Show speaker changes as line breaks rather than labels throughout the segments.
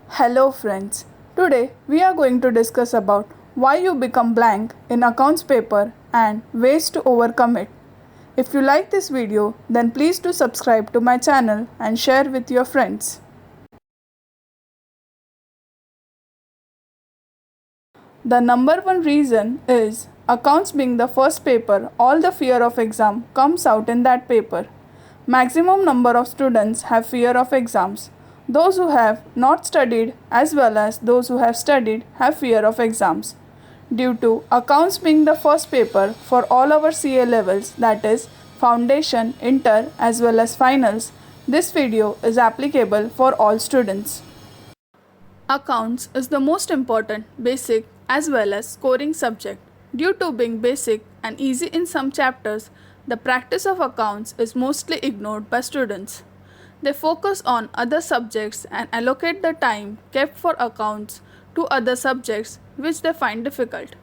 Hello friends. Today we are going to discuss about why you become blank in accounts paper and ways to overcome it. If you like this video, then please do subscribe to my channel and share with your friends. The number one reason is accounts being the first paper, all the fear of exam comes out in that paper. Maximum number of students have fear of exams. Those who have not studied as well as those who have studied have fear of exams. Due to accounts being the first paper for all our CA levels, that is foundation, inter as well as finals, this video is applicable for all students. Accounts is the most important basic as well as scoring subject. Due to being basic and easy in some chapters, the practice of accounts is mostly ignored by students. They focus on other subjects and allocate the time kept for accounts to other subjects which they find difficult.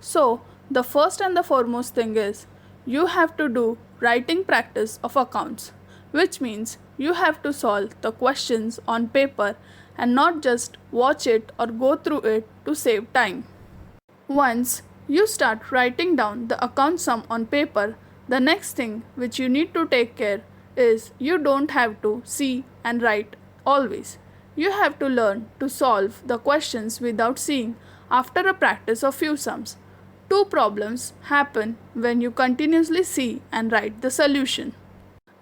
So, the first and the foremost thing is you have to do writing practice of accounts, which means you have to solve the questions on paper and not just watch it or go through it to save time. Once you start writing down the account sum on paper, the next thing which you need to take care is you don't have to see and write always. You have to learn to solve the questions without seeing after a practice of few sums. Two problems happen when you continuously see and write the solution.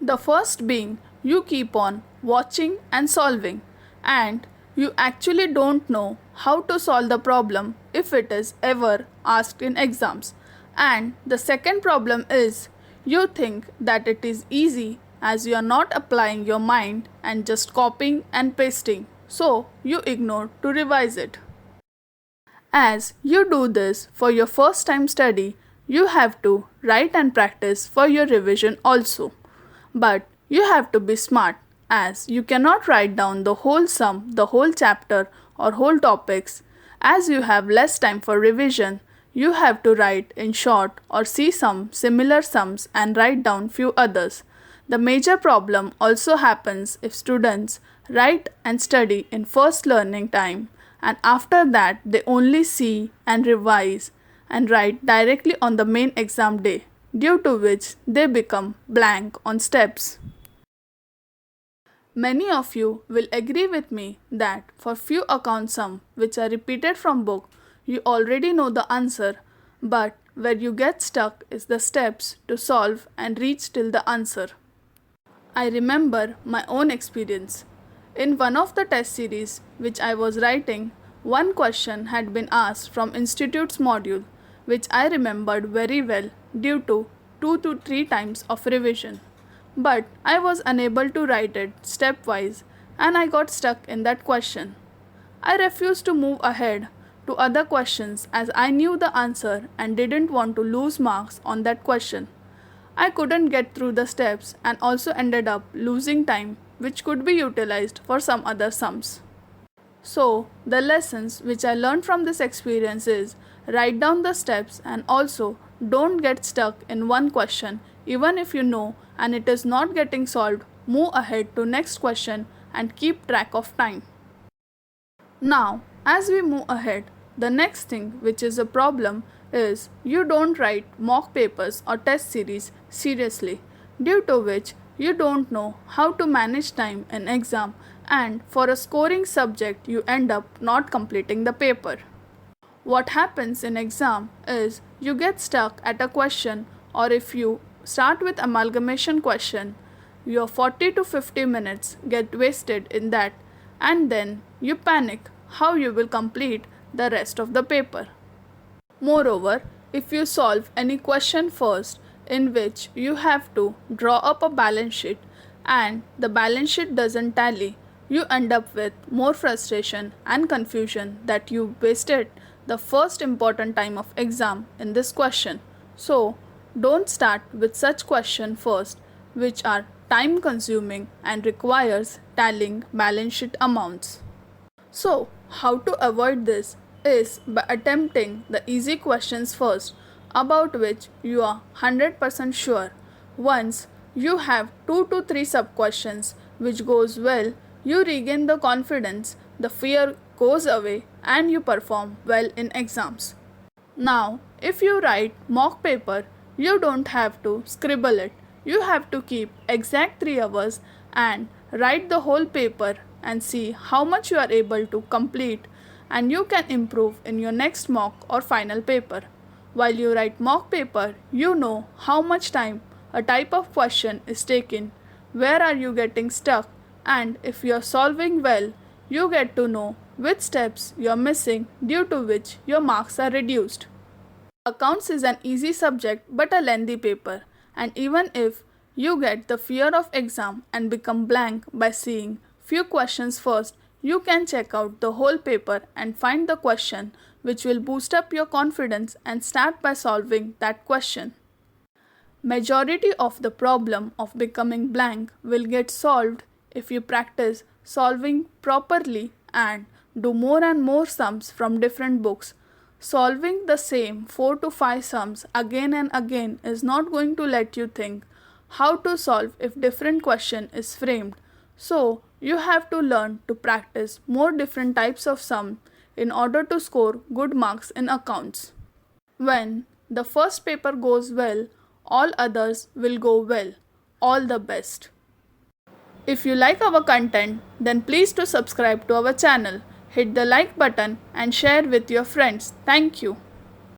The first being you keep on watching and solving, and you actually don't know how to solve the problem if it is ever asked in exams. And the second problem is you think that it is easy as you are not applying your mind and just copying and pasting, so you ignore to revise it. As you do this for your first time study, you have to write and practice for your revision also. But you have to be smart, as you cannot write down the whole sum, the whole chapter or whole topics. As you have less time for revision, you have to write in short or see some similar sums and write down few others. The major problem also happens if students write and study in first learning time, and after that they only see and revise and write directly on the main exam day, due to which they become blank on steps. Many of you will agree with me that for few account sum which are repeated from book, you already know the answer, but where you get stuck is the steps to solve and reach till the answer. I remember my own experience. In one of the test series which I was writing, one question had been asked from Institute's module, which I remembered very well due to 2 to 3 times of revision. But I was unable to write it stepwise and I got stuck in that question. I refused to move ahead to other questions as I knew the answer and didn't want to lose marks on that question. I couldn't get through the steps and also ended up losing time which could be utilized for some other sums. So, the lessons which I learned from this experience is write down the steps and also don't get stuck in one question even if you know and it is not getting solved. Move ahead to next question and keep track of time. Now, as we move ahead, the next thing which is a problem is you don't write mock papers or test series seriously, due to which you don't know how to manage time in exam, and for a scoring subject you end up not completing the paper. What happens in exam is you get stuck at a question, or if you start with amalgamation question, your 40 to 50 minutes get wasted in that, and then you panic how you will complete the rest of the paper. Moreover, if you solve any question first in which you have to draw up a balance sheet and the balance sheet doesn't tally, you end up with more frustration and confusion that you wasted the first important time of exam in this question. So, don't start with such question first which are time consuming and requires tallying balance sheet amounts. So, how to avoid this is by attempting the easy questions first, about which you are 100% sure. Once you have 2 to 3 sub questions which goes well, you regain the confidence the fear goes away and you perform well in exams. Now, if you write mock paper, you don't have to scribble it. You have to keep exact 3 hours and write the whole paper and see how much you are able to complete, and you can improve in your next mock or final paper. While you write mock paper, you know how much time a type of question is taken, where are you getting stuck, and if you are solving well, you get to know which steps you are missing, due to which your marks are reduced. Accounts is an easy subject but a lengthy paper, and even if you get the fear of exam and become blank by seeing few questions first, you can check out the whole paper and find the question which will boost up your confidence and start by solving that question. Majority of the problem of becoming blank will get solved if you practice solving properly and do more and more sums from different books. Solving the same 4 to 5 sums again and again is not going to let you think how to solve if different question is framed. So you have to learn to practice more different types of sum in order to score good marks in accounts. When the first paper goes well, all others will go well. All the best. If you like our content, then please to subscribe to our channel, hit the like button and share with your friends. Thank you.